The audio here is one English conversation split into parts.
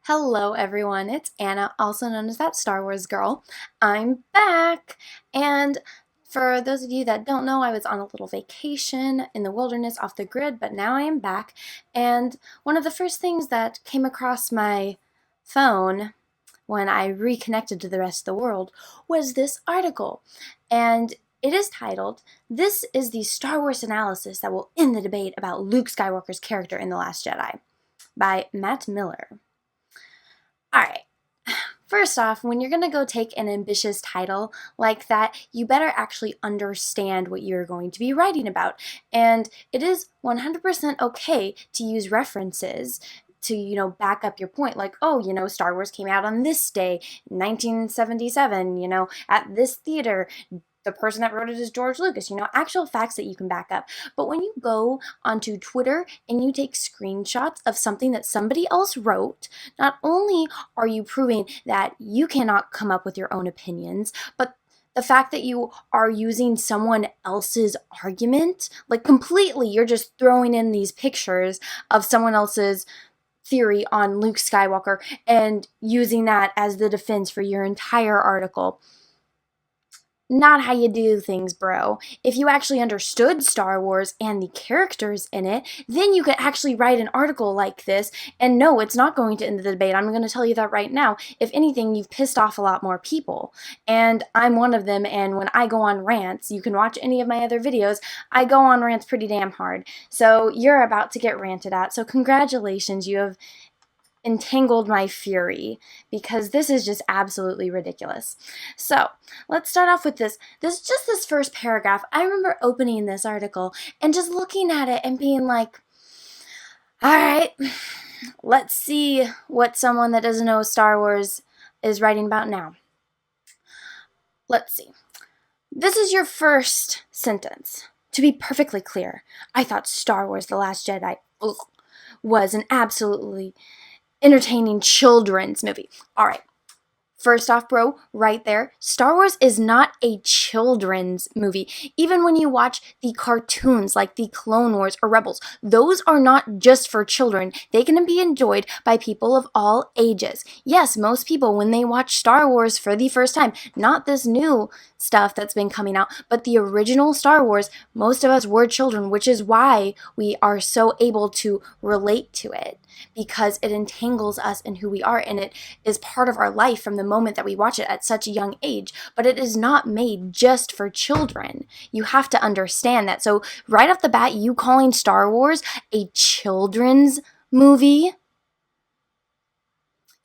Hello everyone, it's Anna, also known as that Star Wars girl. I'm back! And for those of you that don't know, I was on a little vacation in the wilderness off the grid, but now I am back. And one of the first things that came across my phone when I reconnected to the rest of the world was this article. And it is titled, "This is the Star Wars analysis that will end the debate about Luke Skywalker's character in The Last Jedi," by Matt Miller. Alright, first off, when you're going to go take an ambitious title like that, you better actually understand what you're going to be writing about. And it is 100% okay to use references to, back up your point. Like, oh, Star Wars came out on this day, 1977, at this theater. The person that wrote it is George Lucas, actual facts that you can back up. But when you go onto Twitter and you take screenshots of something that somebody else wrote, not only are you proving that you cannot come up with your own opinions, but the fact that you are using someone else's argument, like completely, you're just throwing in these pictures of someone else's theory on Luke Skywalker and using that as the defense for your entire article. Not how you do things, bro. If you actually understood Star Wars and the characters in it, then you could actually write an article like this. And no, it's not going to end the debate. I'm going to tell you that right now. If anything, you've pissed off a lot more people. And I'm one of them, and when I go on rants, you can watch any of my other videos, I go on rants pretty damn hard. So you're about to get ranted at. So congratulations, you have entangled my fury, because this is just absolutely ridiculous. So let's start off with this first paragraph. I remember opening this article and just looking at it and being like, all right, let's see what someone that doesn't know Star Wars is writing about now. Let's see. This is your first sentence. To be perfectly clear, I thought Star Wars The Last Jedi was an absolutely entertaining children's movie. All right. First off, bro, right there, Star Wars is not a children's movie. Even when you watch the cartoons like the Clone Wars or Rebels, those are not just for children. They can be enjoyed by people of all ages. Yes, most people, when they watch Star Wars for the first time, not this new stuff that's been coming out, but the original Star Wars, most of us were children, which is why we are so able to relate to it, because it entangles us in who we are, and it is part of our life from the moment that we watch it at such a young age. But it is not made just for children. You have to understand that. So right off the bat, you calling Star Wars a children's movie?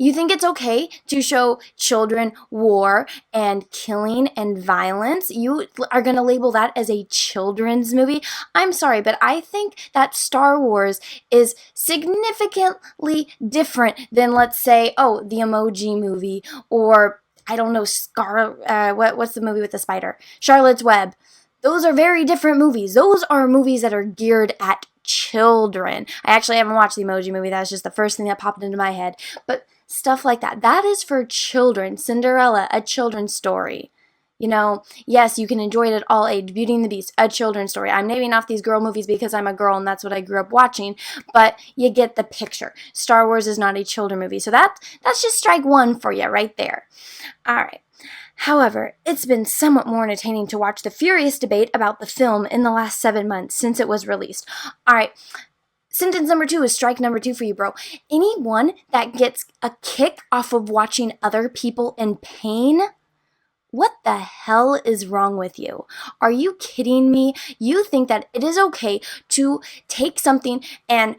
You think it's okay to show children war and killing and violence? You are going to label that as a children's movie? I'm sorry, but I think that Star Wars is significantly different than, let's say, the Emoji Movie, or I don't know, what's the movie with the spider? Charlotte's Web. Those are very different movies. Those are movies that are geared at children. I actually haven't watched the Emoji Movie. That was just the first thing that popped into my head. But stuff like that, that is for children. Cinderella, a children's story. Yes, you can enjoy it at all age. Beauty and the Beast, a children's story. I'm naming off these girl movies because I'm a girl and that's what I grew up watching, but you get the picture. Star Wars is not a children movie. So that's just strike one for you right there. All right. However, it's been somewhat more entertaining to watch the furious debate about the film in the last 7 months since it was released. All right. Sentence number 2 is strike number 2 for you, bro. Anyone that gets a kick off of watching other people in pain, what the hell is wrong with you? Are you kidding me? You think that it is okay to take something and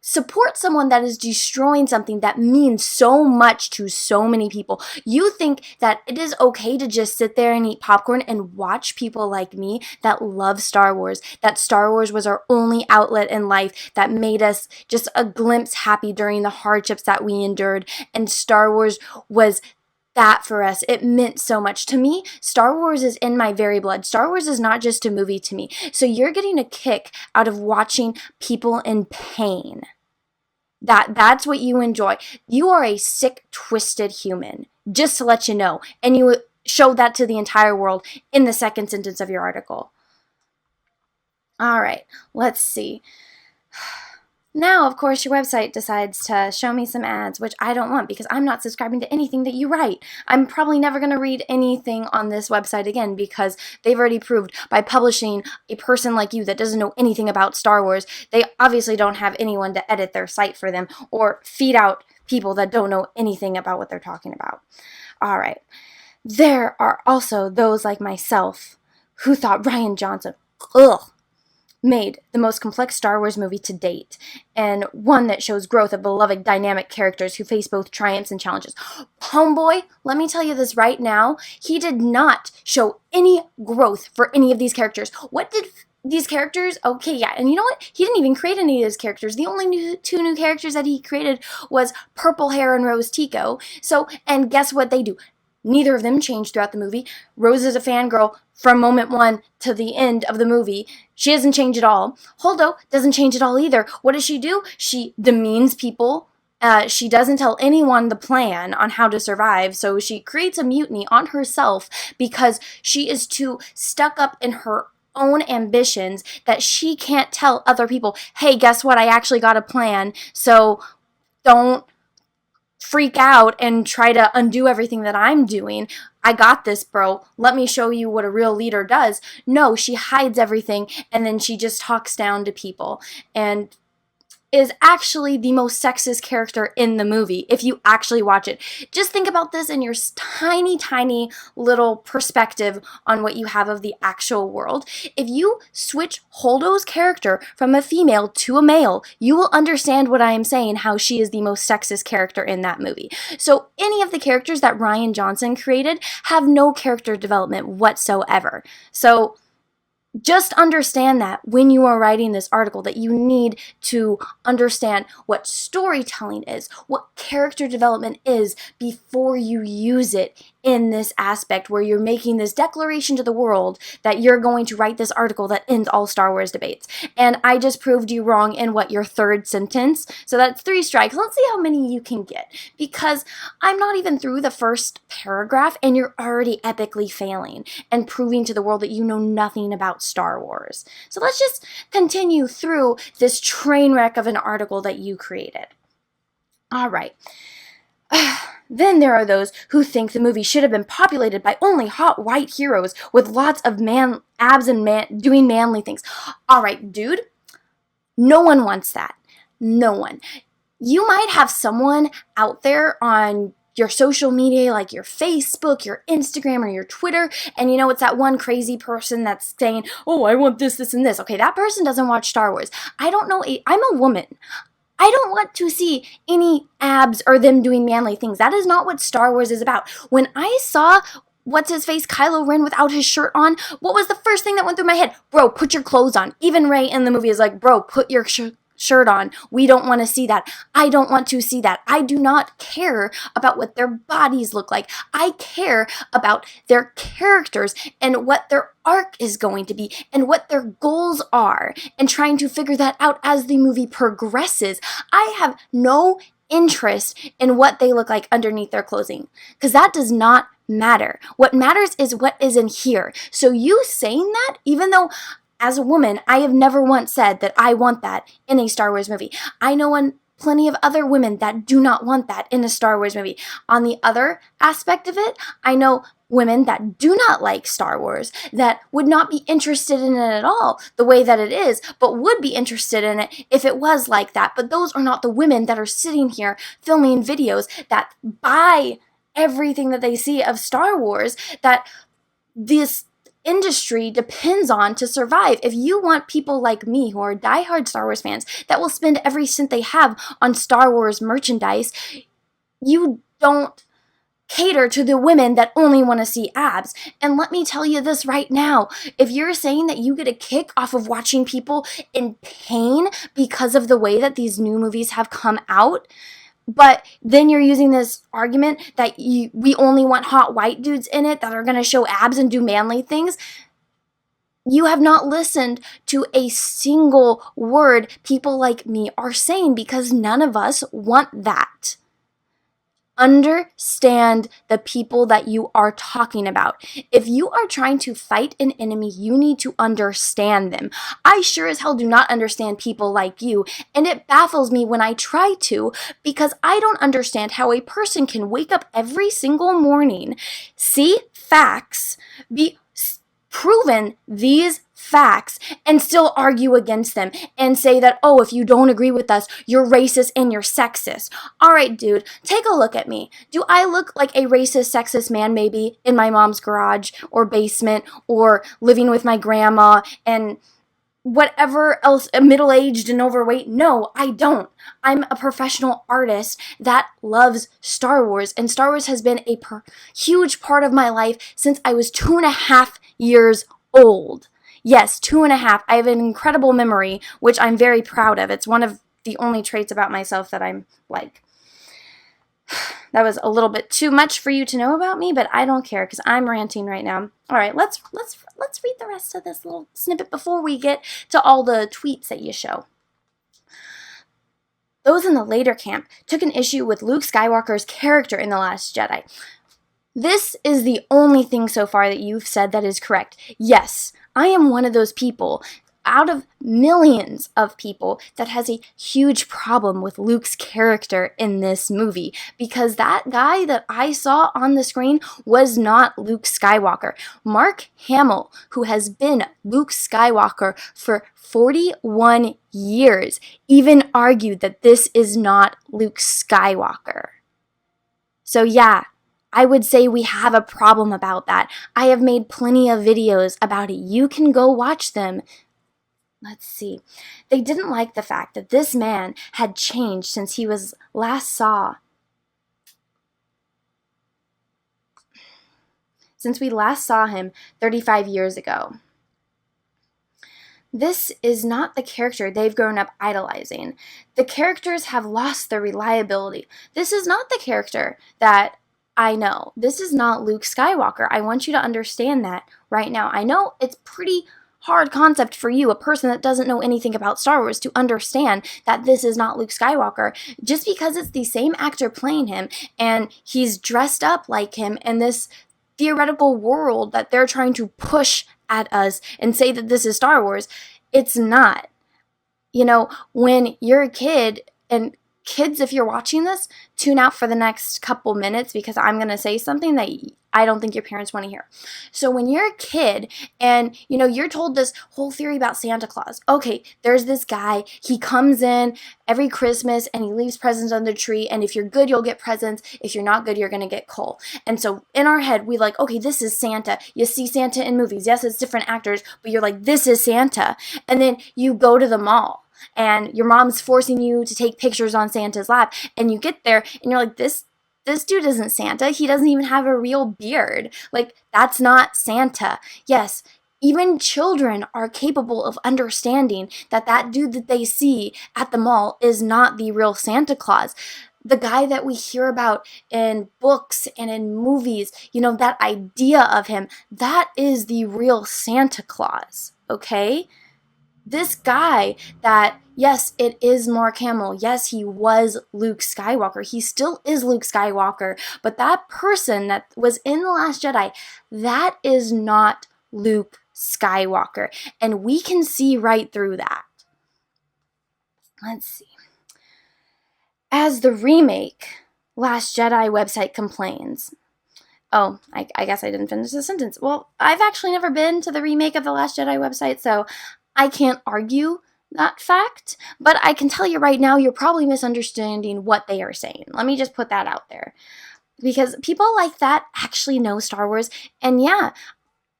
support someone that is destroying something that means so much to so many people. You think that it is okay to just sit there and eat popcorn and watch people like me that love Star Wars, that Star Wars was our only outlet in life, that made us just a glimpse happy during the hardships that we endured, and Star Wars was that for us. It meant so much to me. Star Wars is in my very blood. Star Wars is not just a movie to me. So you're getting a kick out of watching people in pain. That's what you enjoy. You are a sick, twisted human, just to let you know. And you show that to the entire world in the second sentence of your article. All right, let's see. Now, of course, your website decides to show me some ads, which I don't want because I'm not subscribing to anything that you write. I'm probably never going to read anything on this website again because they've already proved by publishing a person like you that doesn't know anything about Star Wars, they obviously don't have anyone to edit their site for them or feed out people that don't know anything about what they're talking about. All right. There are also those like myself who thought Rian Johnson, made the most complex Star Wars movie to date, and one that shows growth of beloved dynamic characters who face both triumphs and challenges. Homeboy, let me tell you this right now, he did not show any growth for any of these characters. What did these characters, okay, yeah, and you know what? He didn't even create any of his characters. The only two new characters that he created was Purple Hair and Rose Tico. So, and guess what they do? Neither of them changed throughout the movie. Rose is a fangirl from moment one to the end of the movie. She doesn't change at all. Holdo doesn't change at all either. What does she do? She demeans people. She doesn't tell anyone the plan on how to survive, so she creates a mutiny on herself because she is too stuck up in her own ambitions that she can't tell other people, hey, guess what? I actually got a plan, so don't freak out and try to undo everything that I'm doing. I got this, bro. Let me show you what a real leader does. No, she hides everything and then she just talks down to people and is actually the most sexist character in the movie if you actually watch it. Just think about this in your tiny, tiny little perspective on what you have of the actual world. If you switch Holdo's character from a female to a male, you will understand what I am saying, how she is the most sexist character in that movie. So any of the characters that Rian Johnson created have no character development whatsoever. So just understand that when you are writing this article, that you need to understand what storytelling is, what character development is before you use it in this aspect where you're making this declaration to the world that you're going to write this article that ends all Star Wars debates. And I just proved you wrong in your third sentence. So that's 3 strikes. Let's see how many you can get, because I'm not even through the first paragraph and you're already epically failing and proving to the world that you know nothing about Star Wars. So let's just continue through this train wreck of an article that you created. All right. Then there are those who think the movie should have been populated by only hot white heroes with lots of abs and doing manly things. All right, dude. No one wants that. No one. You might have someone out there on your social media, like your Facebook, your Instagram, or your Twitter, and you know it's that one crazy person that's saying, oh, I want this, this, and this. Okay, that person doesn't watch Star Wars. I don't know. I'm a woman. I don't want to see any abs or them doing manly things. That is not what Star Wars is about. When I saw what's-his-face, Kylo Ren without his shirt on, what was the first thing that went through my head? Bro, put your clothes on. Even Rey in the movie is like, bro, put your shirt on. We don't want to see that. I don't want to see that. I do not care about what their bodies look like. I care about their characters and what their arc is going to be and what their goals are, and trying to figure that out as the movie progresses. I have no interest in what they look like underneath their clothing, because that does not matter. What matters is what is in here. So you saying that, even though as a woman, I have never once said that I want that in a Star Wars movie. I know plenty of other women that do not want that in a Star Wars movie. On the other aspect of it, I know women that do not like Star Wars, that would not be interested in it at all the way that it is, but would be interested in it if it was like that. But those are not the women that are sitting here filming videos that buy everything that they see of Star Wars, that this industry depends on to survive. If you want people like me who are diehard Star Wars fans that will spend every cent they have on Star Wars merchandise, you don't cater to the women that only want to see abs. And let me tell you this right now, if you're saying that you get a kick off of watching people in pain because of the way that these new movies have come out, but then you're using this argument that we only want hot white dudes in it that are going to show abs and do manly things, you have not listened to a single word people like me are saying, because none of us want that. Understand the people that you are talking about. If you are trying to fight an enemy, you need to understand them. I sure as hell do not understand people like you, and it baffles me when I try to, because I don't understand how a person can wake up every single morning, see facts, be proven these facts, and still argue against them and say that, oh, if you don't agree with us, you're racist and you're sexist. All right, dude, take a look at me. Do I look like a racist, sexist man maybe in my mom's garage or basement or living with my grandma and whatever else, middle-aged and overweight? No, I don't. I'm a professional artist that loves Star Wars, and Star Wars has been a huge part of my life since I was 2.5 years old. Yes, 2.5. I have an incredible memory, which I'm very proud of. It's one of the only traits about myself that I'm like. That was a little bit too much for you to know about me, but I don't care because I'm ranting right now. All right, let's read the rest of this little snippet before we get to all the tweets that you show. Those in the later camp took an issue with Luke Skywalker's character in The Last Jedi. This is the only thing so far that you've said that is correct. Yes, I am one of those people out of millions of people that has a huge problem with Luke's character in this movie, because that guy that I saw on the screen was not Luke Skywalker. Mark Hamill, who has been Luke Skywalker for 41 years, even argued that this is not Luke Skywalker. So yeah, I would say we have a problem about that. I have made plenty of videos about it. You can go watch them. Let's see. They didn't like the fact that this man had changed since he was last saw. Since we last saw him 35 years ago. This is not the character they've grown up idolizing. The characters have lost their reliability. This is not the character that I know. This is not Luke Skywalker. I want you to understand that right now. I know it's pretty hard concept for you, a person that doesn't know anything about Star Wars, to understand that this is not Luke Skywalker, just because it's the same actor playing him and he's dressed up like him in this theoretical world that they're trying to push at us and say that this is Star Wars. It's not. You know, when you're a kid, and kids, if you're watching this, tune out for the next couple minutes because I'm going to say something that I don't think your parents want to hear. So when you're a kid and, you know, you're told this whole theory about Santa Claus. Okay, there's this guy. He comes in every Christmas and he leaves presents on the tree. And if you're good, you'll get presents. If you're not good, you're going to get coal. And so in our head, we like, okay, this is Santa. You see Santa in movies. Yes, it's different actors, but you're like, this is Santa. And then you go to the mall and your mom's forcing you to take pictures on Santa's lap. And you get there and you're like, this dude isn't Santa. He doesn't even have a real beard. Like, that's not Santa. Yes, even children are capable of understanding that that dude that they see at the mall is not the real Santa Claus. The guy that we hear about in books and in movies, you know, that idea of him, that is the real Santa Claus, okay? This guy that, yes, it is Mark Hamill. Yes, he was Luke Skywalker. He still is Luke Skywalker. But that person that was in The Last Jedi, that is not Luke Skywalker. And we can see right through that. Let's see. As the remake Last Jedi website complains. Oh, I guess I didn't finish the sentence. Well, I've actually never been to the remake of The Last Jedi website, so I can't argue that fact, but I can tell you right now, you're probably misunderstanding what they are saying. Let me just put that out there. Because people like that actually know Star Wars, and yeah,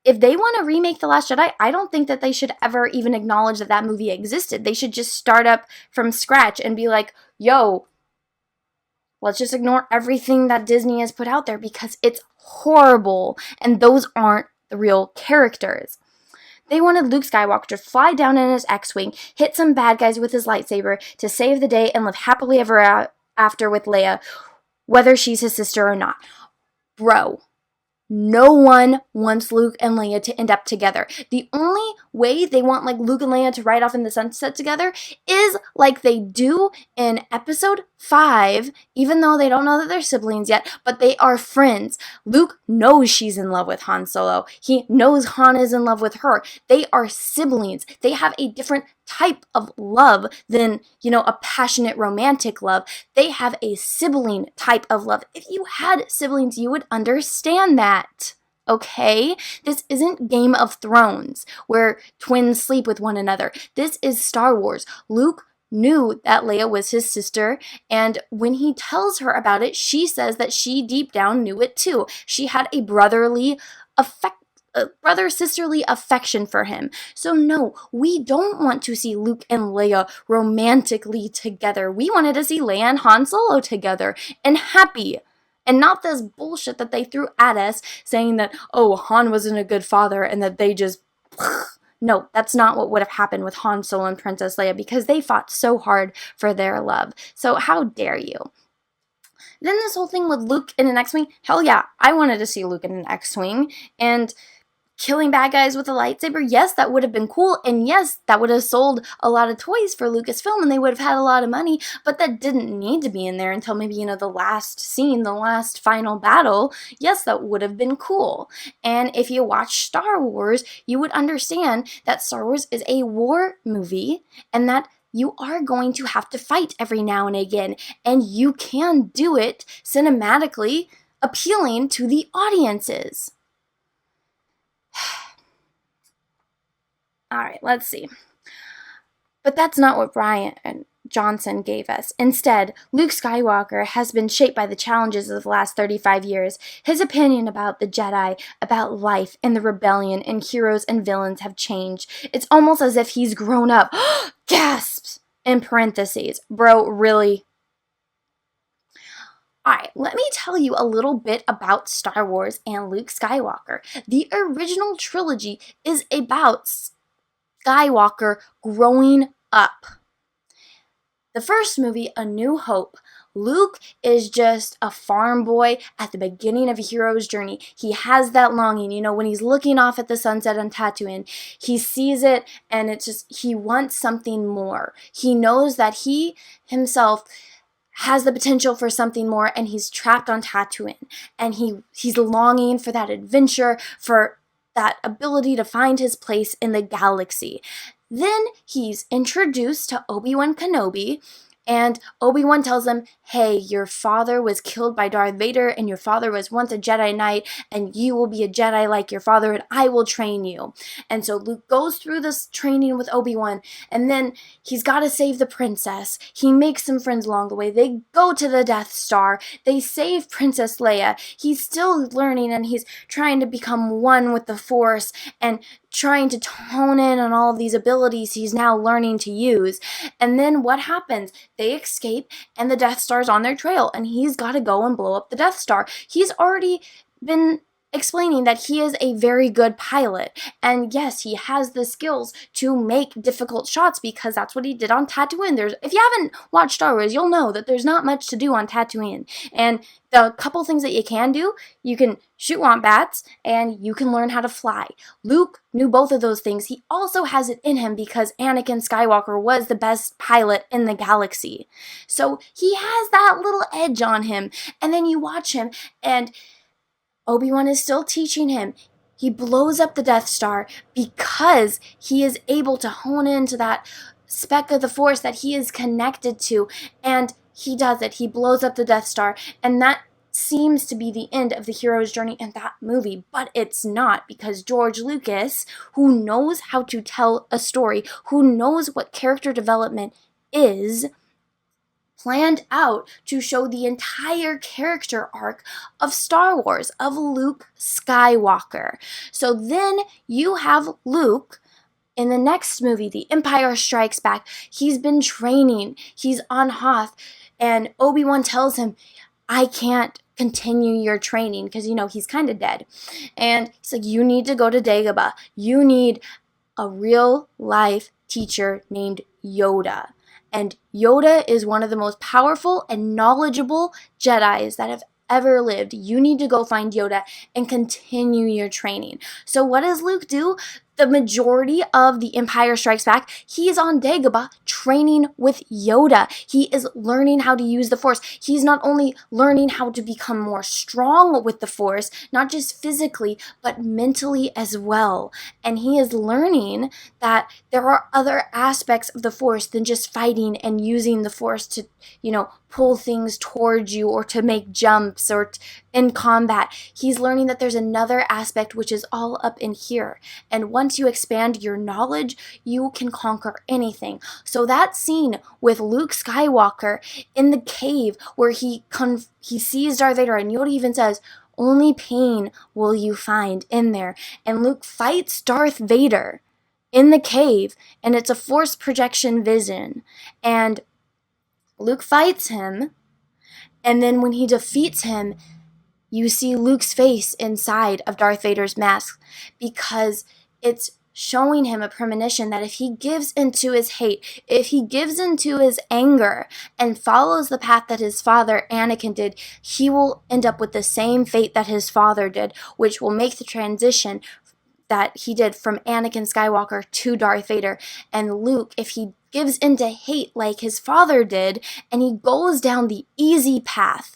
if they want to remake The Last Jedi, I don't think that they should ever even acknowledge that that movie existed. They should just start up from scratch and be like, yo, let's just ignore everything that Disney has put out there because it's horrible, and those aren't the real characters. They wanted Luke Skywalker to fly down in his X-Wing, hit some bad guys with his lightsaber to save the day, and live happily ever after with Leia, whether she's his sister or not. Bro, no one wants Luke and Leia to end up together. The only way they want like Luke and Leia to ride off in the sunset together is like they do in episode 5, even though they don't know that they're siblings yet, but they are friends. Luke knows she's in love with Han Solo. He knows Han is in love with her. They are siblings. They have a different type of love than, a passionate romantic love. They have a sibling type of love. If you had siblings, you would understand that. Okay? This isn't Game of Thrones where twins sleep with one another. This is Star Wars. Luke knew that Leia was his sister, and when he tells her about it, she says that she deep down knew it too. She had a brother-sisterly affection for him. So no, we don't want to see Luke and Leia romantically together. We wanted to see Leia and Han Solo together and happy. And not this bullshit that they threw at us saying that, oh, Han wasn't a good father and that they just... No, that's not what would have happened with Han Solo and Princess Leia because they fought so hard for their love. So how dare you? Then this whole thing with Luke in an X-Wing, hell yeah, I wanted to see Luke in an X-Wing, and killing bad guys with a lightsaber, yes, that would have been cool, and yes, that would have sold a lot of toys for Lucasfilm, and they would have had a lot of money, but that didn't need to be in there until maybe, the last scene, the last final battle. Yes, that would have been cool. And if you watch Star Wars, you would understand that Star Wars is a war movie, and that you are going to have to fight every now and again, and you can do it cinematically, appealing to the audiences. All right, let's see. But that's not what Brian Johnson gave us. Instead, Luke Skywalker has been shaped by the challenges of the last 35 years. His opinion about the Jedi, about life and the rebellion and heroes and villains have changed. It's almost as if he's grown up. Gasps! In parentheses. Bro, really? Alright, let me tell you a little bit about Star Wars and Luke Skywalker. The original trilogy is about Skywalker growing up. The first movie, A New Hope, Luke is just a farm boy at the beginning of a hero's journey. He has that longing, when he's looking off at the sunset on Tatooine, he sees it and it's just, he wants something more. He knows that he himself has the potential for something more, and he's trapped on Tatooine, and he's longing for that adventure, for that ability to find his place in the galaxy. Then he's introduced to Obi-Wan Kenobi, and Obi-Wan tells him, hey, your father was killed by Darth Vader, and your father was once a Jedi Knight, and you will be a Jedi like your father, and I will train you. And so Luke goes through this training with Obi-Wan, and then he's got to save the princess. He makes some friends along the way. They go to the Death Star. They save Princess Leia. He's still learning, and he's trying to become one with the Force, and trying to hone in on all of these abilities he's now learning to use. And then what happens? They escape, and the Death Star's on their trail, and he's got to go and blow up the Death Star. He's already been explaining that he is a very good pilot, and yes, he has the skills to make difficult shots because that's what he did on Tatooine. If you haven't watched Star Wars, you'll know that there's not much to do on Tatooine, and the couple things that you can do, you can shoot wombats, and you can learn how to fly. Luke knew both of those things. He also has it in him because Anakin Skywalker was the best pilot in the galaxy. So he has that little edge on him, and then you watch him, and Obi-Wan is still teaching him. He blows up the Death Star because he is able to hone into that speck of the Force that he is connected to, and he does it. He blows up the Death Star, and that seems to be the end of the hero's journey in that movie, but it's not, because George Lucas, who knows how to tell a story, who knows what character development is, planned out to show the entire character arc of Star Wars, of Luke Skywalker. So then you have Luke in the next movie, The Empire Strikes Back. He's been training. He's on Hoth, and Obi-Wan tells him, I can't continue your training because, he's kind of dead. And he's like, you need to go to Dagobah. You need a real life teacher named Yoda. And Yoda is one of the most powerful and knowledgeable Jedis that have ever lived. You need to go find Yoda and continue your training. So what does Luke do? the majority of the Empire Strikes Back, he is on Dagobah training with Yoda. He is learning how to use the Force. He's not only learning how to become more strong with the Force, not just physically, but mentally as well. And he is learning that there are other aspects of the Force than just fighting and using the Force to, pull things towards you or to make jumps or in combat. He's learning that there's another aspect which is all up in here. And once you expand your knowledge, you can conquer anything. So that scene with Luke Skywalker in the cave where he sees Darth Vader, and Yoda even says, "Only pain will you find in there." And Luke fights Darth Vader in the cave, and it's a Force projection vision. And Luke fights him, and then when he defeats him, you see Luke's face inside of Darth Vader's mask, because it's showing him a premonition that if he gives into his hate, if he gives into his anger and follows the path that his father Anakin did, he will end up with the same fate that his father did, which will make the transition that he did from Anakin Skywalker to Darth Vader. And Luke, if he gives into hate like his father did, and he goes down the easy path,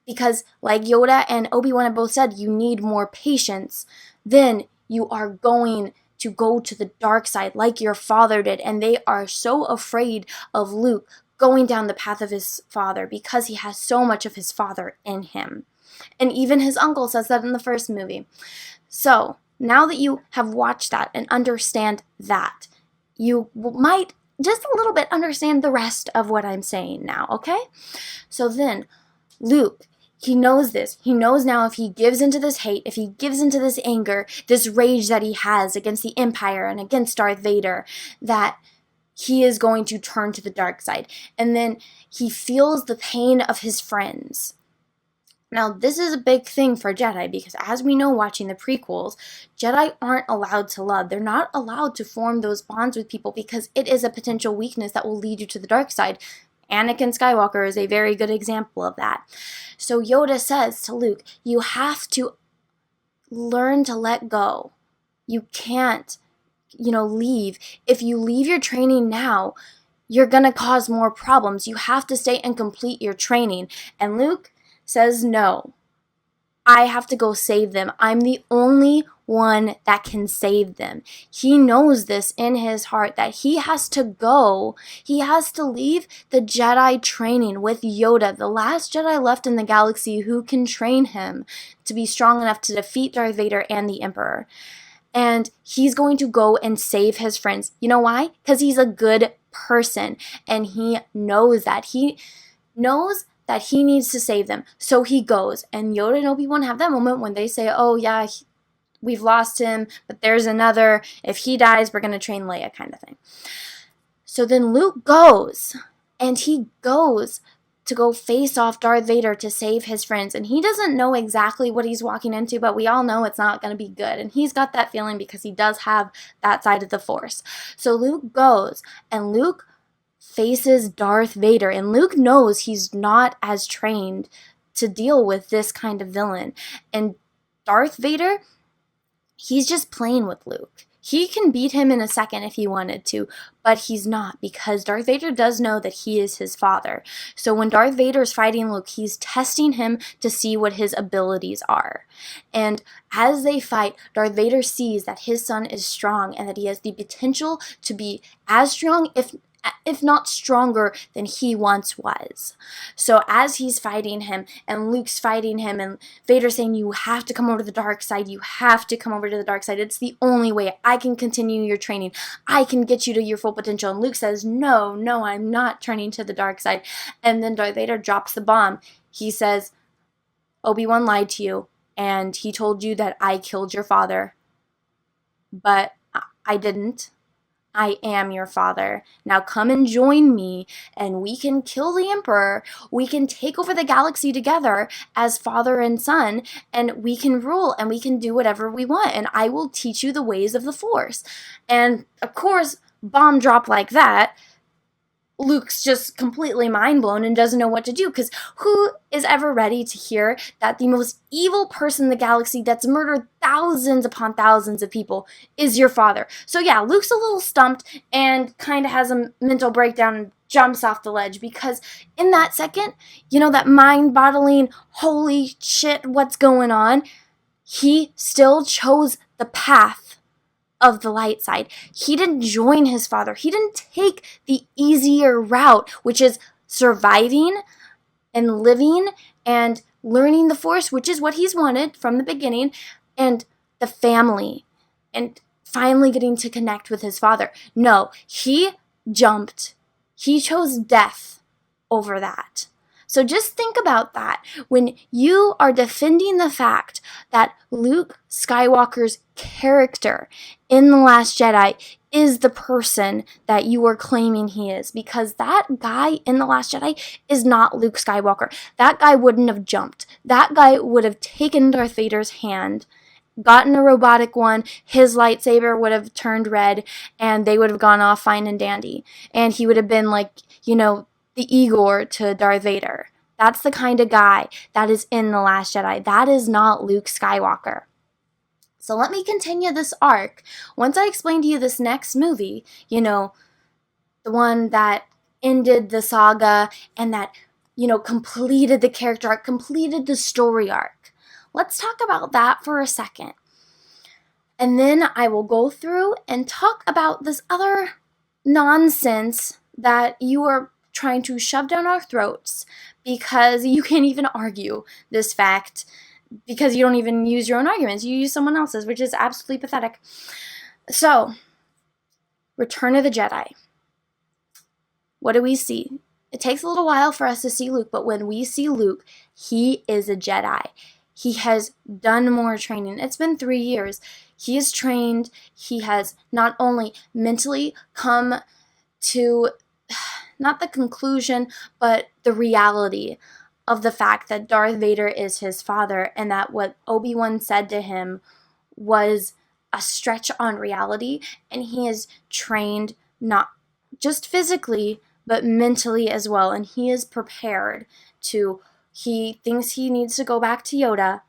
because like Yoda and Obi-Wan have both said, you need more patience, then you are going to go to the dark side like your father did. And they are so afraid of Luke going down the path of his father because he has so much of his father in him. And even his uncle says that in the first movie. So now that you have watched that and understand that, you might just a little bit understand the rest of what I'm saying now, okay? So then, Luke, he knows this. He knows now if he gives into this hate, if he gives into this anger, this rage that he has against the Empire and against Darth Vader, that he is going to turn to the dark side. And then he feels the pain of his friends. Now, this is a big thing for Jedi because, as we know watching the prequels, Jedi aren't allowed to love. They're not allowed to form those bonds with people because it is a potential weakness that will lead you to the dark side. Anakin Skywalker is a very good example of that. So Yoda says to Luke, you have to learn to let go. You can't, leave. If you leave your training now, you're going to cause more problems. You have to stay and complete your training. And Luke says, no, I have to go save them. I'm the only one that can save them. He knows this in his heart, that he has to go. He has to leave the Jedi training with Yoda, the last Jedi left in the galaxy who can train him to be strong enough to defeat Darth Vader and the Emperor. And he's going to go and save his friends. You know why? Because he's a good person, and he knows that. He knows that he needs to save them. So he goes, and Yoda and Obi-Wan have that moment when they say, oh yeah, we've lost him, but there's another. If he dies, we're going to train Leia, kind of thing. So then Luke goes, and he goes to go face off Darth Vader to save his friends. And he doesn't know exactly what he's walking into, but we all know it's not going to be good. And he's got that feeling because he does have that side of the Force. So Luke goes, and Luke faces Darth Vader, and Luke knows he's not as trained to deal with this kind of villain. And Darth Vader, he's just playing with Luke. He can beat him in a second if he wanted to, but he's not, because Darth Vader does know that he is his father. So when Darth Vader is fighting Luke, he's testing him to see what his abilities are. And as they fight, Darth Vader sees that his son is strong and that he has the potential to be as strong, if not stronger than he once was. So as he's fighting him, and Luke's fighting him, and Vader's saying, you have to come over to the dark side, you have to come over to the dark side, it's the only way I can continue your training, I can get you to your full potential. And Luke says, no, I'm not turning to the dark side. And then Darth Vader drops the bomb. He says, Obi-Wan lied to you, and he told you that I killed your father, but I didn't. I am your father. Now come and join me, and we can kill the Emperor. We can take over the galaxy together as father and son, and we can rule, and we can do whatever we want, and I will teach you the ways of the Force. And of course, bomb drop like that, Luke's just completely mind blown and doesn't know what to do, because who is ever ready to hear that the most evil person in the galaxy that's murdered thousands upon thousands of people is your father? So yeah, Luke's a little stumped and kind of has a mental breakdown and jumps off the ledge, because in that second, that mind-boggling, holy shit, what's going on, he still chose the path of the light side. He didn't join his father. He didn't take the easier route, which is surviving and living and learning the Force, which is what he's wanted from the beginning, and the family, and finally getting to connect with his father. No, he jumped. He chose death over that. So just think about that when you are defending the fact that Luke Skywalker's character in The Last Jedi is the person that you are claiming he is, because that guy in The Last Jedi is not Luke Skywalker. That guy wouldn't have jumped. That guy would have taken Darth Vader's hand, gotten a robotic one, his lightsaber would have turned red, and they would have gone off fine and dandy. And he would have been like, the Igor to Darth Vader. That's the kind of guy that is in The Last Jedi. That is not Luke Skywalker. So let me continue this arc. Once I explain to you this next movie, the one that ended the saga and that, completed the character arc, completed the story arc. Let's talk about that for a second. And then I will go through and talk about this other nonsense that you are trying to shove down our throats, because you can't even argue this fact, because you don't even use your own arguments. You use someone else's, which is absolutely pathetic. So, Return of the Jedi. What do we see? It takes a little while for us to see Luke, but when we see Luke, he is a Jedi. He has done more training. It's been 3 years. He is trained. He has not only mentally come to not the conclusion, but the reality of the fact that Darth Vader is his father, and that what Obi-Wan said to him was a stretch on reality, and he is trained not just physically, but mentally as well, and he is prepared he thinks he needs to go back to Yoda,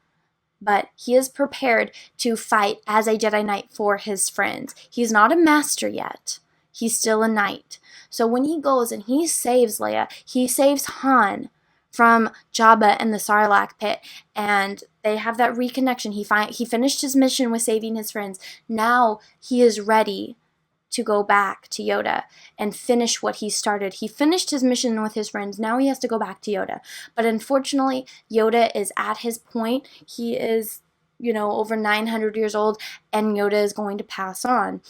but he is prepared to fight as a Jedi Knight for his friends. He's not a master yet. He's still a knight. So when he goes and he saves Leia, he saves Han from Jabba and the Sarlacc pit, and they have that reconnection. He finished his mission with saving his friends. Now he is ready to go back to Yoda and finish what he started. He finished his mission with his friends. Now he has to go back to Yoda. But unfortunately, Yoda is at his point. He is, over 900 years old, and Yoda is going to pass on.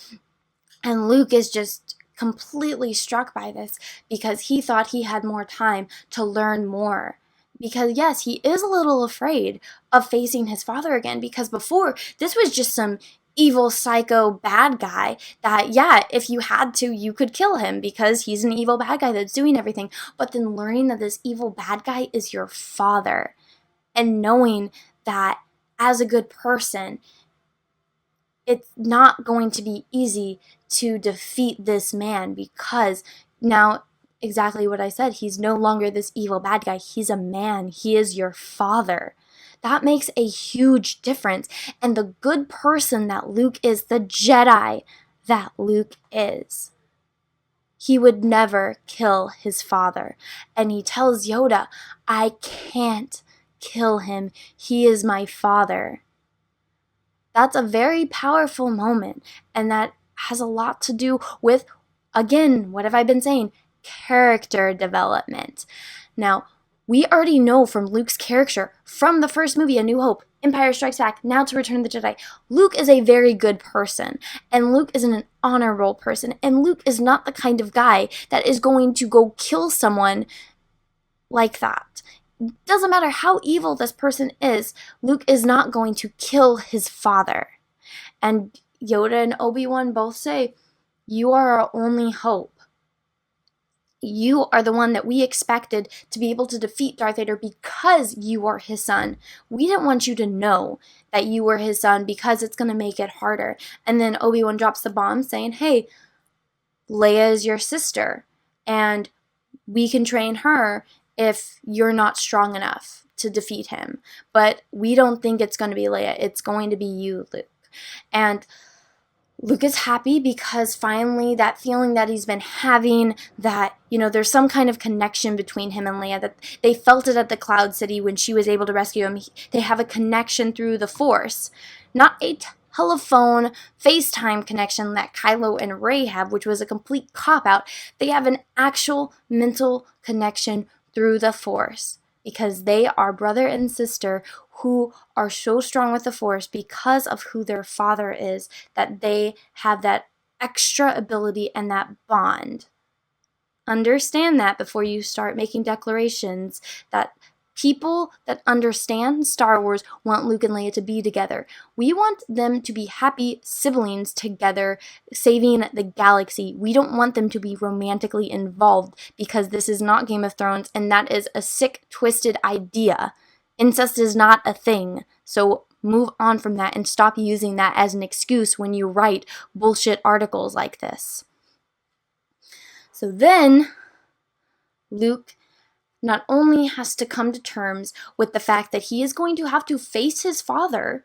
And Luke is just completely struck by this, because he thought he had more time to learn more. Because yes, he is a little afraid of facing his father again, because before, this was just some evil psycho bad guy that, yeah, if you had to, you could kill him because he's an evil bad guy that's doing everything. But then learning that this evil bad guy is your father, and knowing that as a good person, it's not going to be easy to defeat this man, because now, exactly what I said, he's no longer this evil bad guy. He's a man. He is your father. That makes a huge difference. And the good person that Luke is, the Jedi that Luke is, he would never kill his father. And he tells Yoda, I can't kill him. He is my father. That's a very powerful moment, and that has a lot to do with, again, what have I been saying? Character development. Now, we already know from Luke's character, from the first movie, A New Hope, Empire Strikes Back, now to Return of the Jedi, Luke is a very good person, and Luke is an honorable person, and Luke is not the kind of guy that is going to go kill someone like that. Doesn't matter how evil this person is, Luke is not going to kill his father. And Yoda and Obi-Wan both say, you are our only hope. You are the one that we expected to be able to defeat Darth Vader because you are his son. We didn't want you to know that you were his son because it's going to make it harder. And then Obi-Wan drops the bomb saying, hey, Leia is your sister. and we can train her if you're not strong enough to defeat him. But we don't think it's going to be Leia. It's going to be you, Luke. And Luke is happy because finally that feeling that he's been having, that, there's some kind of connection between him and Leia, that they felt it at the Cloud City when she was able to rescue him. They have a connection through the Force. Not a telephone FaceTime connection that Kylo and Rey have, which was a complete cop-out. They have an actual mental connection through the Force because they are brother and sister who are so strong with the Force because of who their father is, that they have that extra ability and that bond. Understand that before you start making declarations that people that understand Star Wars want Luke and Leia to be together. We want them to be happy siblings together, saving the galaxy. We don't want them to be romantically involved because this is not Game of Thrones, and that is a sick, twisted idea. Incest is not a thing, so move on from that and stop using that as an excuse when you write bullshit articles like this. So then, Luke not only has to come to terms with the fact that he is going to have to face his father,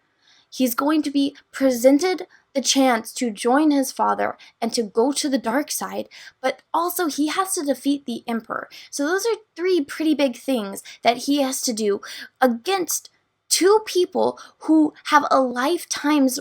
he's going to be presented the chance to join his father and to go to the dark side, but also he has to defeat the Emperor. So those are 3 pretty big things that he has to do against 2 people who have a lifetime's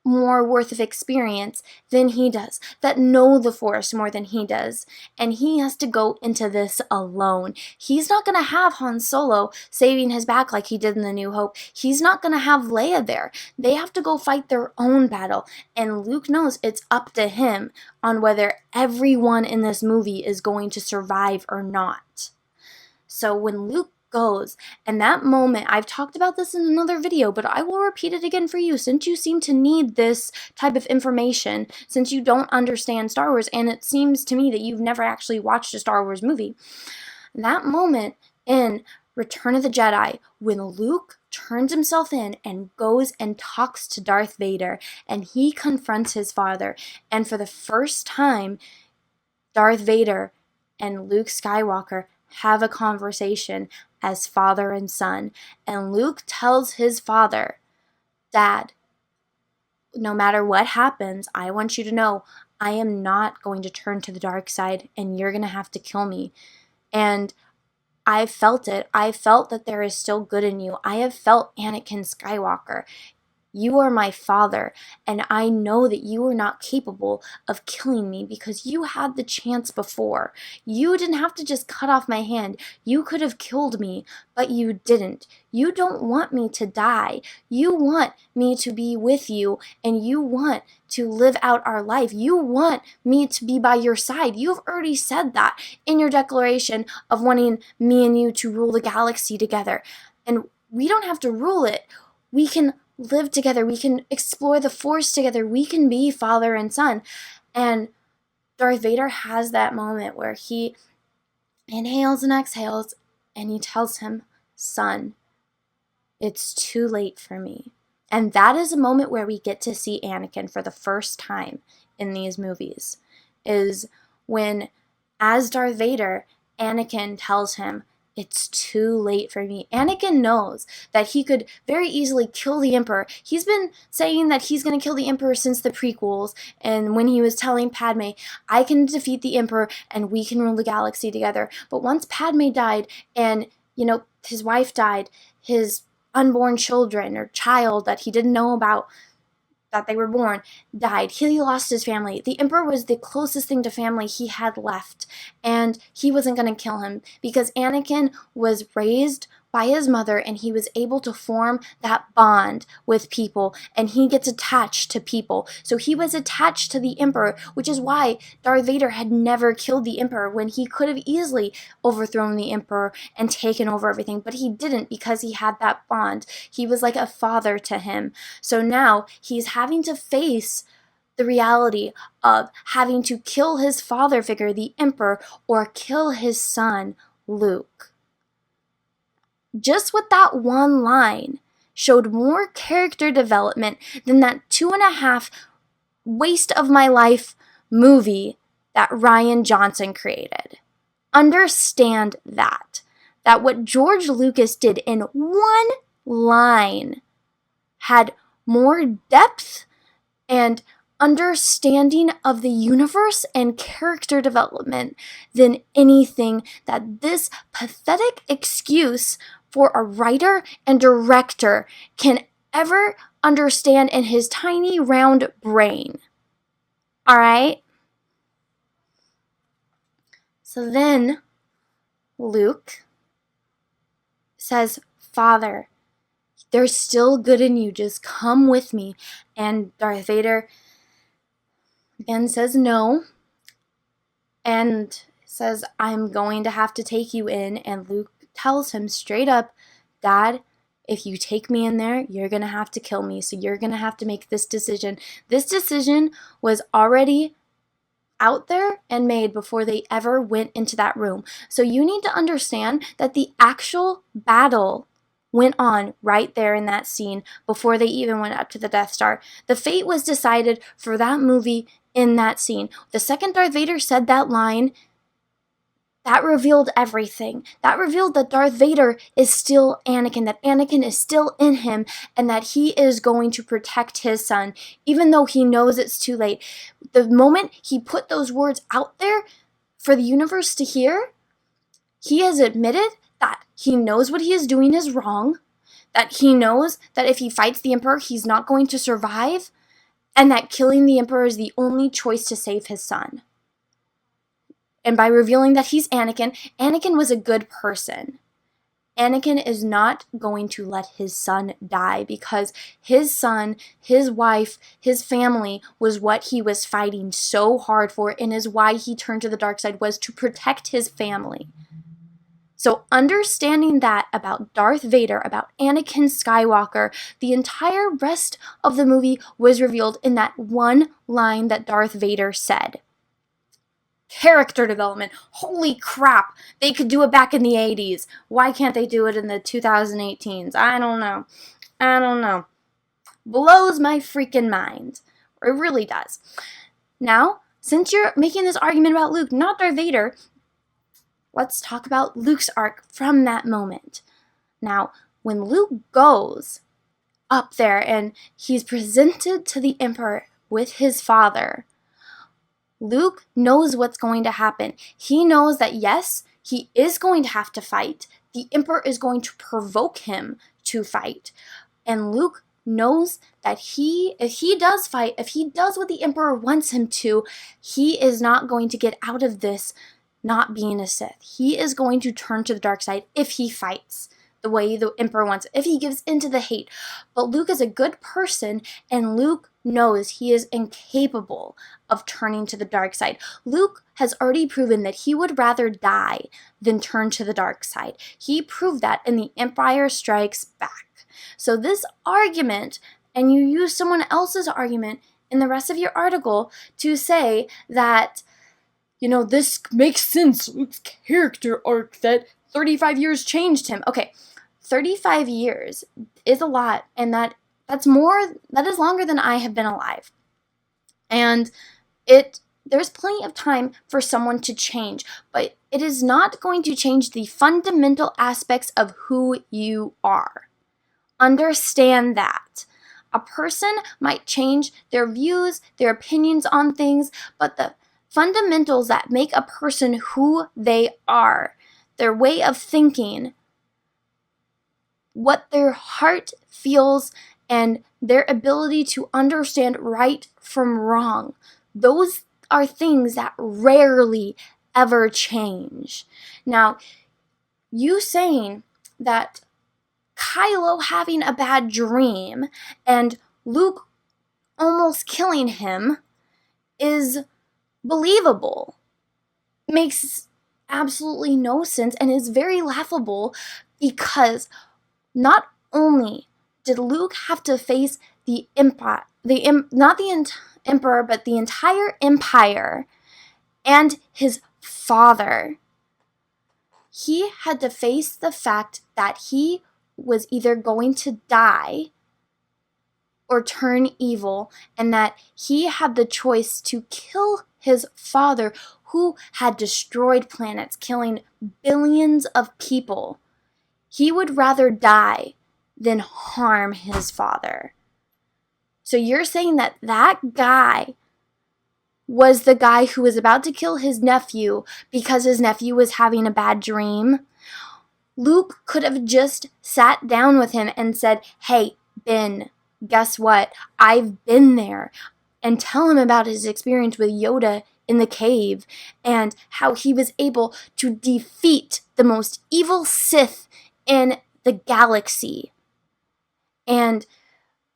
more worth of experience than he does, that know the Force more than he does, and he has to go into this alone. He's not going to have Han Solo saving his back like he did in The New Hope. He's not going to have Leia there. They have to go fight their own battle, and Luke knows it's up to him on whether everyone in this movie is going to survive or not. So when Luke goes, and that moment, I've talked about this in another video, but I will repeat it again for you since you seem to need this type of information, since you don't understand Star Wars, and it seems to me that you've never actually watched a Star Wars movie. That moment in Return of the Jedi, when Luke turns himself in and goes and talks to Darth Vader, and he confronts his father, and for the first time, Darth Vader and Luke Skywalker have a conversation as father and son. And Luke tells his father, Dad, no matter what happens, I want you to know I am not going to turn to the dark side, and you're going to have to kill me. And I felt it. I felt that there is still good in you. I have felt Anakin Skywalker. You are my father, and I know that you are not capable of killing me because you had the chance before. You didn't have to just cut off my hand. You could have killed me, but you didn't. You don't want me to die. You want me to be with you, and you want to live out our life. You want me to be by your side. You've already said that in your declaration of wanting me and you to rule the galaxy together. And we don't have to rule it. We can live together. We can explore the Force together. We can be father and son. And Darth Vader has that moment where he inhales and exhales, and he tells him, son, it's too late for me. And that is a moment where we get to see Anakin for the first time in these movies, is when, as Darth Vader, Anakin tells him, it's too late for me. Anakin knows that he could very easily kill the Emperor. He's been saying that he's going to kill the Emperor since the prequels, and when he was telling Padme, I can defeat the Emperor and we can rule the galaxy together. But once Padme died and, his wife died, his unborn children or child that he didn't know about, that they were born, died. He lost his family. The Emperor was the closest thing to family he had left, and he wasn't going to kill him because Anakin was raised by his mother, and he was able to form that bond with people, and he gets attached to people. So he was attached to the Emperor, which is why Darth Vader had never killed the Emperor when he could have easily overthrown the Emperor and taken over everything, but he didn't because he had that bond. He was like a father to him. So now he's having to face the reality of having to kill his father figure, the Emperor, or kill his son, Luke. Just with that one line showed more character development than that 2.5 waste of my life movie that Rian Johnson created. Understand that what George Lucas did in one line had more depth and understanding of the universe and character development than anything that this pathetic excuse for a writer and director can ever understand in his tiny round brain. All right? So then Luke says, Father, there's still good in you. Just come with me. And Darth Vader again says no and says, I'm going to have to take you in. And Luke tells him straight up, Dad, if you take me in there, you're going to have to kill me. So you're going to have to make this decision. This decision was already out there and made before they ever went into that room. So you need to understand that the actual battle went on right there in that scene before they even went up to the Death Star. The fate was decided for that movie in that scene. The second Darth Vader said that line, that revealed everything. That revealed that Darth Vader is still Anakin, that Anakin is still in him, and that he is going to protect his son, even though he knows it's too late. The moment he put those words out there for the universe to hear, he has admitted that he knows what he is doing is wrong, that he knows that if he fights the Emperor, he's not going to survive, and that killing the Emperor is the only choice to save his son. And by revealing that he's Anakin, Anakin was a good person. Anakin is not going to let his son die because his son, his wife, his family was what he was fighting so hard for, and is why he turned to the dark side, was to protect his family. So understanding that about Darth Vader, about Anakin Skywalker, the entire rest of the movie was revealed in that one line that Darth Vader said. Character development. Holy crap. They could do it back in the 80s. Why can't they do it in the 2018s? I don't know. Blows my freaking mind. It really does. Now, since you're making this argument about Luke, not Darth Vader, let's talk about Luke's arc from that moment. Now, when Luke goes up there and he's presented to the Emperor with his father, Luke knows what's going to happen. He knows that, yes, he is going to have to fight. The Emperor is going to provoke him to fight. And Luke knows that if he does fight, if he does what the Emperor wants him to, he is not going to get out of this not being a Sith. He is going to turn to the dark side if he fights the way the Emperor wants, if he gives into the hate. But Luke is a good person, and Luke knows he is incapable of turning to the dark side. Luke has already proven that he would rather die than turn to the dark side. He proved that in The Empire Strikes Back. So this argument, and you use someone else's argument in the rest of your article to say that, this makes sense, Luke's character arc, that 35 years changed him. Okay, 35 years is a lot, and that is longer than I have been alive. And there's plenty of time for someone to change, but it is not going to change the fundamental aspects of who you are. Understand that. A person might change their views, their opinions on things, but the fundamentals that make a person who they are, their way of thinking, what their heart feels, and their ability to understand right from wrong, those are things that rarely ever change. Now, you saying that Kylo having a bad dream and Luke almost killing him is believable. Makes absolutely no sense and is very laughable, because not only did Luke have to face the Empire, not the Emperor, but the entire Empire and his father, he had to face the fact that he was either going to die or turn evil, and that he had the choice to kill his father, who had destroyed planets, killing billions of people. He would rather die than harm his father. So you're saying that that guy was the guy who was about to kill his nephew because his nephew was having a bad dream? Luke could have just sat down with him and said, hey, Ben, guess what? I've been there. And tell him about his experience with Yoda in the cave and how he was able to defeat the most evil Sith in the galaxy and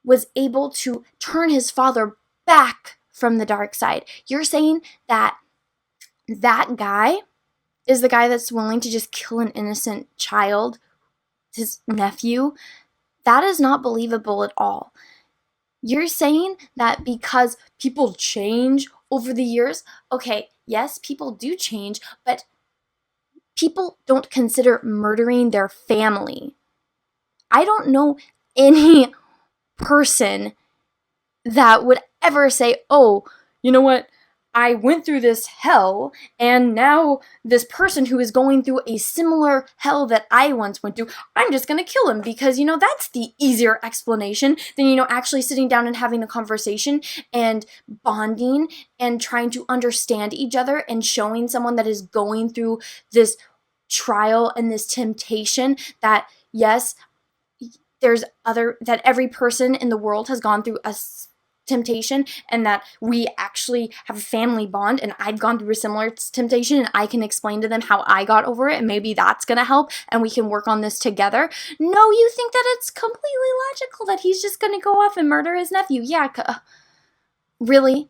was able to turn his father back from the dark side. You're saying that that guy is the guy that's willing to just kill an innocent child, his nephew? That is not believable at all. You're saying that because people change over the years? Okay, yes, people do change, but people don't consider murdering their family. I don't know any person that would ever say, oh, you know what? I went through this hell, and now this person who is going through a similar hell that I once went through, I'm just going to kill him because, that's the easier explanation than, actually sitting down and having a conversation and bonding and trying to understand each other and showing someone that is going through this trial and this temptation that, yes, that every person in the world has gone through a temptation and that we actually have a family bond and I've gone through a similar temptation and I can explain to them how I got over it and maybe that's going to help and we can work on this together. No, you think that it's completely logical that he's just going to go off and murder his nephew. Yeah, really?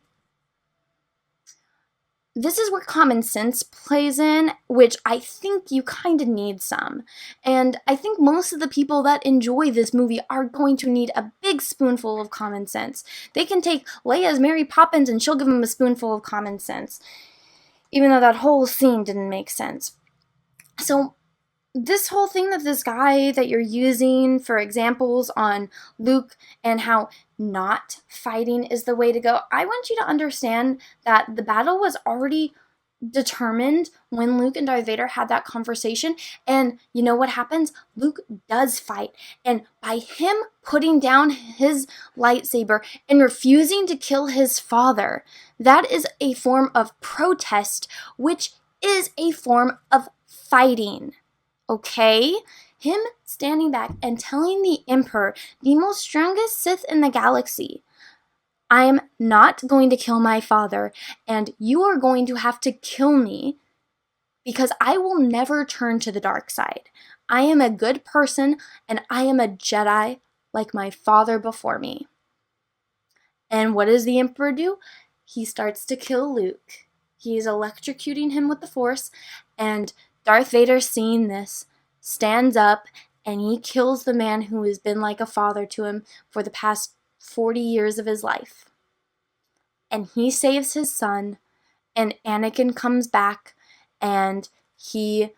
This is where common sense plays in, which I think you kind of need some. And I think most of the people that enjoy this movie are going to need a big spoonful of common sense. They can take Leia as Mary Poppins and she'll give them a spoonful of common sense, even though that whole scene didn't make sense. So this whole thing that this guy that you're using for examples on Luke and how not fighting is the way to go, I want you to understand that the battle was already determined when Luke and Darth Vader had that conversation. And you know what happens? Luke does fight. And by him putting down his lightsaber and refusing to kill his father, that is a form of protest, which is a form of fighting. Okay? Him standing back and telling the Emperor, the most strongest Sith in the galaxy, I am not going to kill my father, and you are going to have to kill me because I will never turn to the dark side. I am a good person, and I am a Jedi like my father before me. And what does the Emperor do? He starts to kill Luke. He's electrocuting him with the Force, and Darth Vader, seeing this, stands up and he kills the man who has been like a father to him for the past 40 years of his life. And he saves his son, and Anakin comes back, and he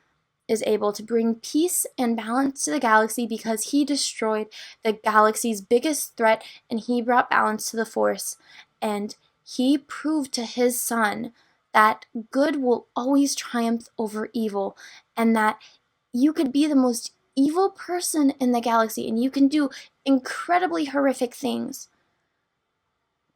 is able to bring peace and balance to the galaxy because he destroyed the galaxy's biggest threat, and he brought balance to the Force. And he proved to his son that good will always triumph over evil, and that you could be the most evil person in the galaxy, and you can do incredibly horrific things.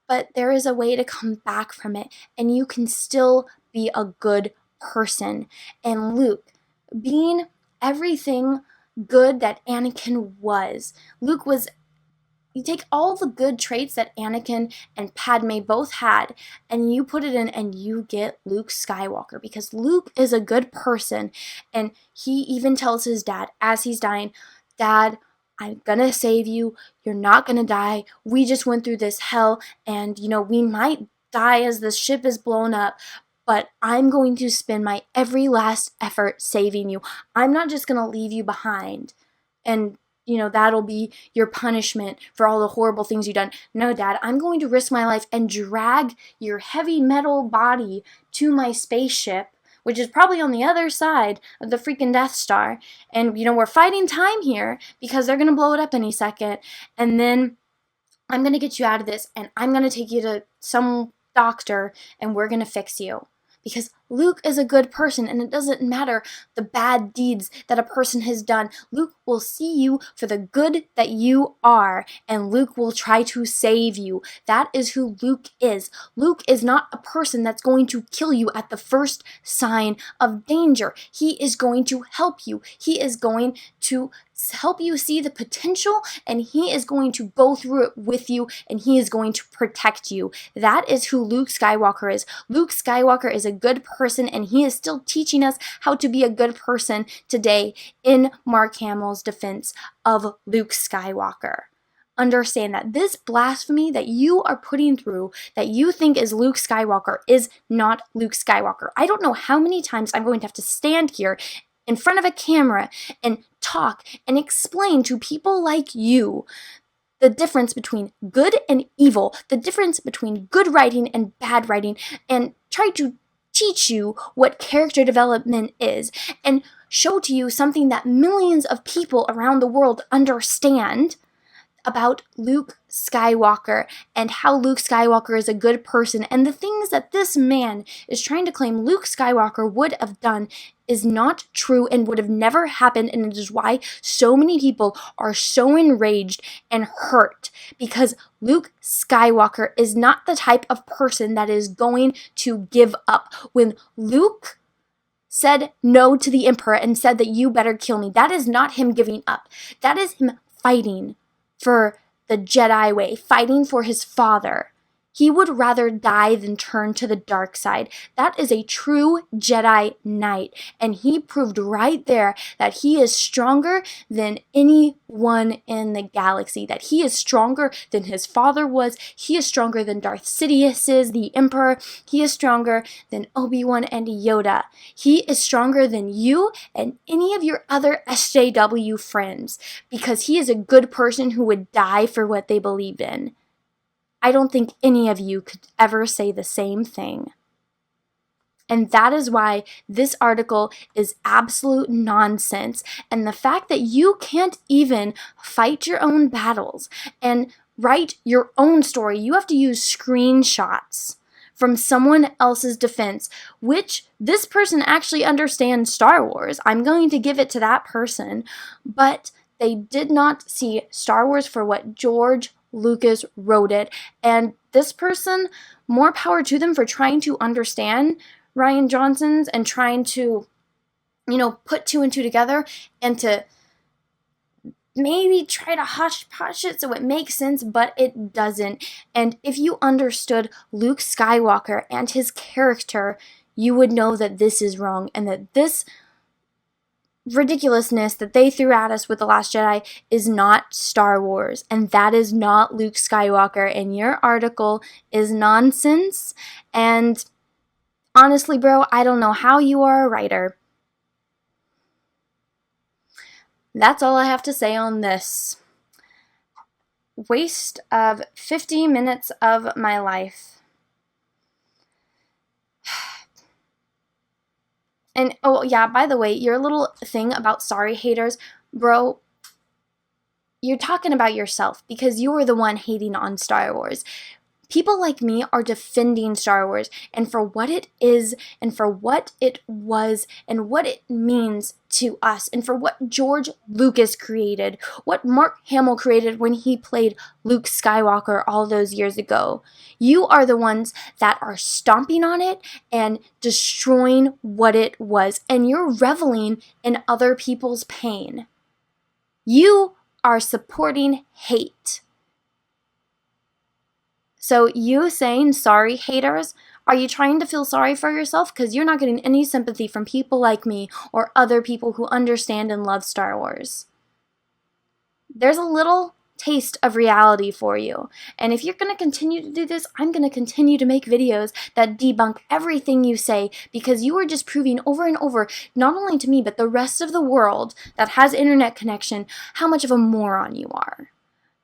But there is a way to come back from it, and you can still be a good person. And Luke, being everything good that Anakin was, you take all the good traits that Anakin and Padme both had, and you put it in, and you get Luke Skywalker, because Luke is a good person, and he even tells his dad as he's dying, Dad, I'm gonna save you. You're not gonna die. We just went through this hell, and we might die as the ship is blown up, but I'm going to spend my every last effort saving you. I'm not just gonna leave you behind, and that'll be your punishment for all the horrible things you've done. No, Dad, I'm going to risk my life and drag your heavy metal body to my spaceship, which is probably on the other side of the freaking Death Star. And, we're fighting time here because they're going to blow it up any second. And then I'm going to get you out of this, and I'm going to take you to some doctor, and we're going to fix you. because Luke is a good person, and it doesn't matter the bad deeds that a person has done. Luke will see you for the good that you are, and Luke will try to save you. That is who Luke is. Luke is not a person that's going to kill you at the first sign of danger. He is going to help you. He is going to help you see the potential, and he is going to go through it with you, and he is going to protect you. That is who Luke Skywalker is. Luke Skywalker is a good person, and he is still teaching us how to be a good person today in Mark Hamill's defense of Luke Skywalker. Understand that this blasphemy that you are putting through, that you think is Luke Skywalker, is not Luke Skywalker. I don't know how many times I'm going to have to stand here in front of a camera and talk and explain to people like you the difference between good and evil, the difference between good writing and bad writing, and try to teach you what character development is, and show to you something that millions of people around the world understand about Luke Skywalker and how Luke Skywalker is a good person, and the things that this man is trying to claim Luke Skywalker would have done is not true and would have never happened, and it is why so many people are so enraged and hurt, because Luke Skywalker is not the type of person that is going to give up. When Luke said no to the Emperor and said that you better kill me, that is not him giving up. That is him fighting for the Jedi way, fighting for his father. He would rather die than turn to the dark side. That is a true Jedi Knight, and he proved right there that he is stronger than anyone in the galaxy, that he is stronger than his father was. He is stronger than Darth Sidious is, the Emperor. He is stronger than Obi-Wan and Yoda. He is stronger than you and any of your other SJW friends, because he is a good person who would die for what they believe in. I don't think any of you could ever say the same thing. And that is why this article is absolute nonsense. And the fact that you can't even fight your own battles and write your own story, you have to use screenshots from someone else's defense, which this person actually understands Star Wars. I'm going to give it to that person. But they did not see Star Wars for what George Lucas wrote it, and this person, more power to them for trying to understand Rian Johnson's and trying to, put two and two together and to maybe try to hush it so it makes sense, but it doesn't. And if you understood Luke Skywalker and his character, you would know that this is wrong, and that this ridiculousness that they threw at us with The Last Jedi is not Star Wars, and that is not Luke Skywalker, and your article is nonsense. And honestly, bro, I don't know how you are a writer. That's all I have to say on this. Waste of 50 minutes of my life. And, oh, yeah, by the way, your little thing about sorry haters, bro, you're talking about yourself, because you were the one hating on Star Wars. People like me are defending Star Wars, and for what it is, and for what it was, and what it means to us, and for what George Lucas created, what Mark Hamill created when he played Luke Skywalker all those years ago. You are the ones that are stomping on it and destroying what it was, and you're reveling in other people's pain. You are supporting hate. So you saying sorry, haters, are you trying to feel sorry for yourself? Because you're not getting any sympathy from people like me or other people who understand and love Star Wars. There's a little taste of reality for you. And if you're going to continue to do this, I'm going to continue to make videos that debunk everything you say, because you are just proving over and over, not only to me, but the rest of the world that has internet connection, how much of a moron you are.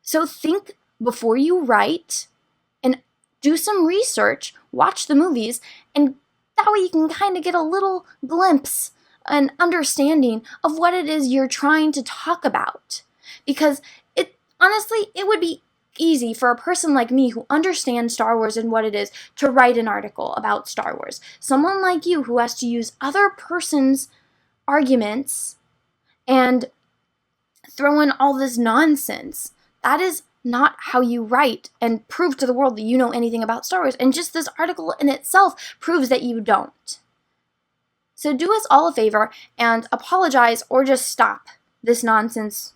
So think before you write, and do some research, watch the movies, and that way you can kind of get a little glimpse and understanding of what it is you're trying to talk about. Because honestly, it would be easy for a person like me who understands Star Wars and what it is to write an article about Star Wars. Someone like you who has to use other person's arguments and throw in all this nonsense. That is not how you write and prove to the world that you know anything about Star Wars. And just this article in itself proves that you don't. So do us all a favor and apologize or just stop this nonsense.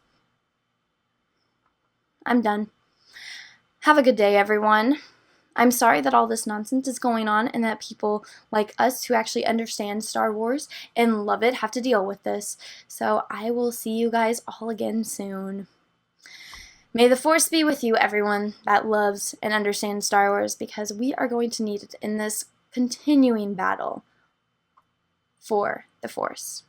I'm done. Have a good day, everyone. I'm sorry that all this nonsense is going on and that people like us who actually understand Star Wars and love it have to deal with this. So I will see you guys all again soon. May the Force be with you, everyone that loves and understands Star Wars, because we are going to need it in this continuing battle for the Force.